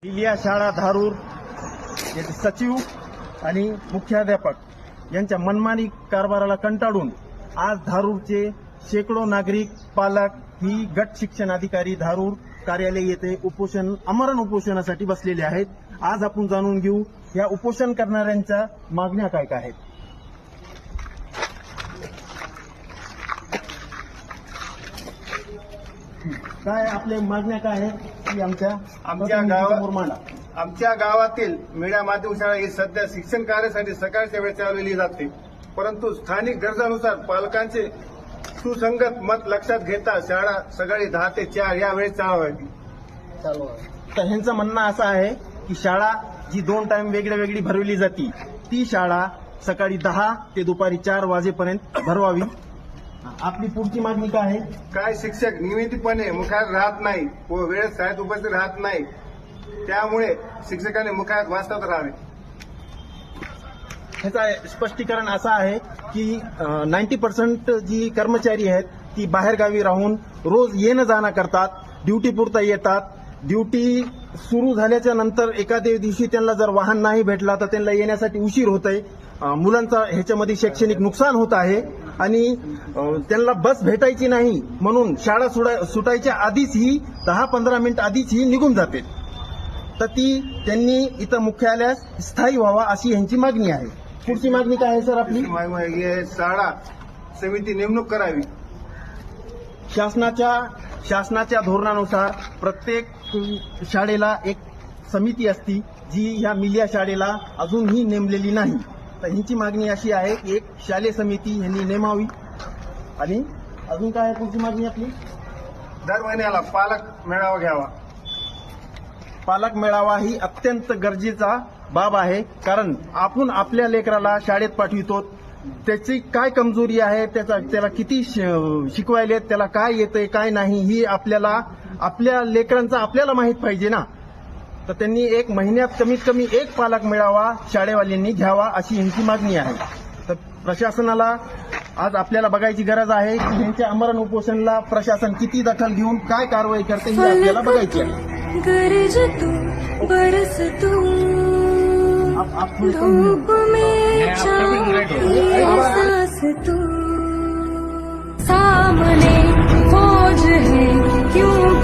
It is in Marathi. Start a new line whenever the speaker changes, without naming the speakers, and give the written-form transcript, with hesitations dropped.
लिलिया शाळा धारूर याचे सचिव आणि मुख्याध्यापक यांच्या मनमानी कारभाराला कंटाळून आज धारूरचे शेकडो नागरिक पालक ही गट शिक्षण अधिकारी धारूर कार्यालय येथे आमरण उपोषणासाठी बसलेले आहेत. आज आपण जाणून घेऊ या उपोषण करणाऱ्यांच्या मागण्या काय काय आहेत. काय आपल्या मागण्या काय आहेत की
आमच्या गावातील मीडिया माध्यम शाळा ही सध्या शिक्षण कार्यासाठी सकाळच्या वेळेस चालवली जाते, परंतु स्थानिक गरजानुसार पालकांचे सुसंगत मत लक्षात घेता शाळा सकाळी 10 ते 4 या वेळेस चालवावी.
तर ह्यांचं म्हणणं असं आहे की शाळा जी 2 टाइम वेगळी भरवली जाते ती शाळा सकाळी 10 ते दुपारी 4 वाजेपर्यंत भरवावी. आपली पुढची मागणी काय आहे?
काय शिक्षक नियमितपणे मुखात राहत नाही व वेळेत शाळेत उपस्थित राहत नाही, त्यामुळे शिक्षकांनी मुखात वाचतात राहावे.
ह्याचं स्पष्टीकरण असं आहे की 90% जी कर्मचारी आहेत ती बाहेरगावी राहून रोज येणं जाणं करतात, ड्युटी पुरता येतात. ड्युटी सुरू झाल्याच्या नंतर एखाद्या दिवशी त्यांना जर वाहन नाही भेटला तर त्यांना येण्यासाठी उशीर होत आहे. मुलांचा ह्याच्यामध्ये शैक्षणिक नुकसान होत आहे आणि त्यांना बस भेटायची नाही म्हणून शाळा सुटायच्या आधीच ही 10-15 मिनिट आधीच ही निघून जाते. तर ती त्यांनी इथं मुख्यालयास स्थायी व्हावा अशी यांची मागणी आहे. पुढची मागणी काय आहे सर आपली?
शाळा समिती नेमणूक करावी.
शासनाच्या धोरणानुसार प्रत्येक शाळेला एक समिती असती जी ह्या मिलिया शाळेला अजूनही नेमलेली नाही. तर ह्यांची मागणी अशी आहे की एक शालेय समिती यांनी नेमावी. आणि अजून काय आहे पुढची मागणी आपली?
दर महिन्याला पालक मेळावा घ्यावा.
पालक मेळावा ही अत्यंत गरजेचा बाब आहे, कारण आपण आपल्या लेकराला शाळेत पाठवितो, त्याची काय कमजोरी आहे, त्याला किती शिकवायले, त्याला काय येतंय काय नाही ही आपल्या लेकरांचा आपल्याला माहित पाहिजे ना. तर त्यांनी एक महिन्यात कमीत कमी एक पालक मेळावा शाळेवाल्यांनी घ्यावा अशी यांची मागणी आहे. तर प्रशासनाला आज आपल्याला बघायची गरज आहे की यांच्या आमरण उपोषणाला प्रशासन किती दखल घेऊन काय कारवाई करते हे आपल्याला बघायची आहे.
गरज तू बरस तू धूप में सांस तू सामने फौज है क्यों